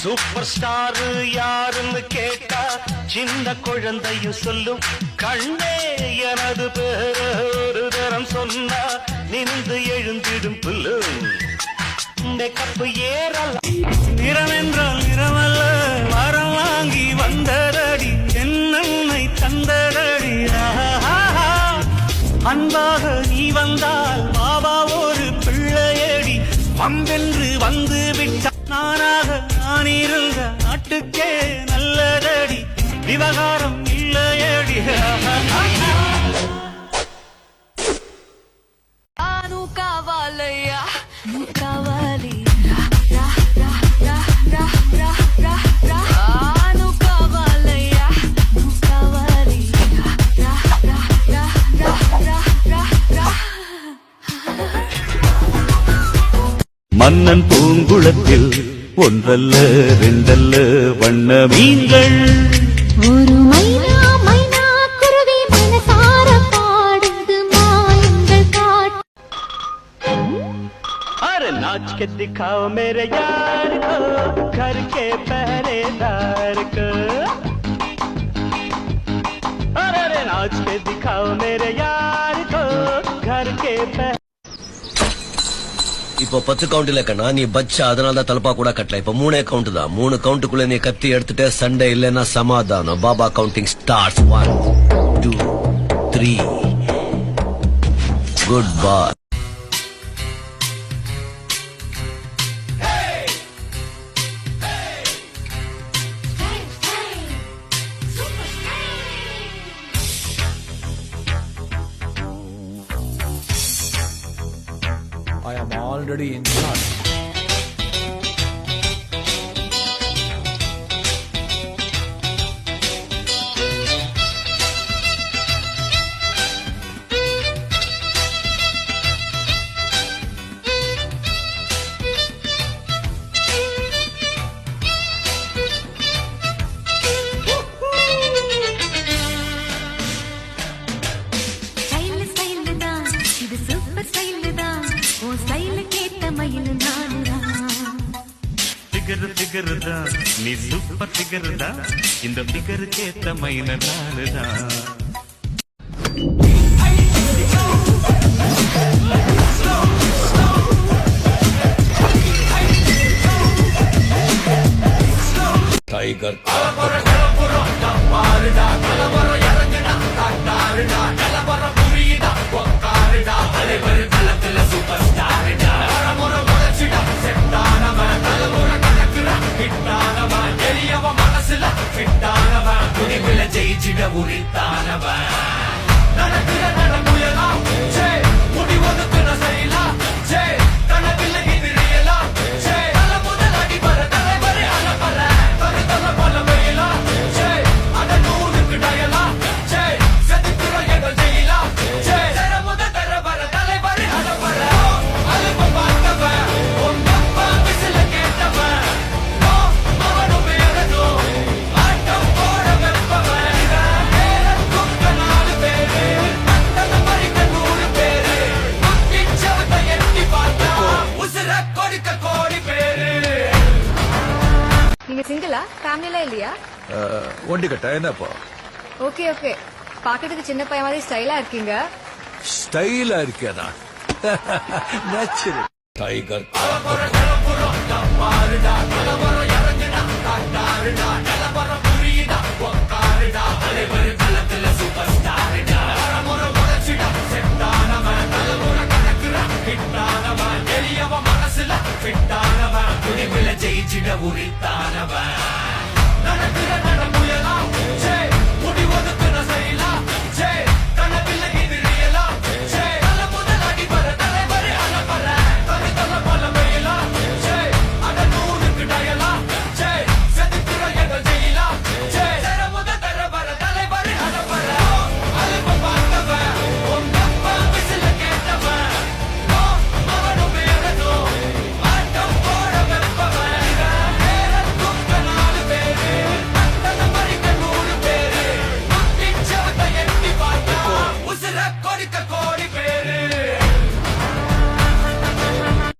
Super star யாருன்னு கேட்டா சின்ன குழந்தையும் சொல்லும். கண்ணே எனது பேர ஒரு தரம் சொன்னா நின்று எழுந்திடும் புல்லும். மேக்கப்பு ஏறலாம் நிறமென்றால் நிறமல்ல மரம் வாங்கி வந்ததடி என்னை தந்ததடி. அன்பாக நீ வந்தால் பாபா ஒரு பிள்ளையடி வந்தென்று வந்து விட்ட நானாக நான் இருந்த நாட்டுக்கே நல்லதடி விவகாரம் இல்லையடி. காவாலையா காவாலி மன்னன் பூங்குளத்தில் ஒன்றல்ல ரெண்டல்ல வண்ண மீன்கள். ஒரு மைனா மைனா குருவி மனசார பாடுது மாயங்கள் காட்டு. अरे नाच के दिखाओ मेरे यार को घर के पहरेदार को. अरे नाच के दिखाओ मेरे यार को घर के இப்போ 10 கவுண்ட் இல்ல கண்ணா, நீ பச்சா, அதனால தான் தலப்பா கூட கட்டல. இப்ப 3 கவுண்ட் தான். 3 கவுண்ட்டுக்குள்ள நீ கத்தி எடுத்துட்டு சண்டை இல்லைன்னா சமாதானம். Baba counting starts. 1 2 3 good bye. I am already in charge. Figure தான் நீ சூப்பர் ஃபிகர் தான் இந்த ஃபிகருக்கு ஏத்த மயில நானு தான். டைகர் ஜெயிச்சிட உரித்தானவன் நடக்கிற நடமுயலாம் முடி ஒதுக்குற செய்யலாம் தனக்கில்ல எதிரியலாம் தல முதல் அடிபர தலைவரை அலப்பற தனி தல பல வையலாம் அட நூறுக்கு டயலாம் செதுக்குற எதோ ஜெயிலாம் தர முதல் தரவர தலைவரை அலப்பற அலுப்ப பார்த்தவன் உங்கப்பா விசில கேட்டவன் அவனும் வேறதும் நீங்க சிங்கிளா ஃபேமிலில இல்லையா? ஒண்டி கட்ட என்னப்பா? ஓகே ஓகே, பாக்கிறதுக்கு சின்ன பையன் மாதிரி ஸ்டைலா இருக்கீங்க. ஸ்டைலா இருக்கேனா? நேச்சுரல். டைகர் ஜெயிச்சிட உரித்தானவன் நடக்கிற நடம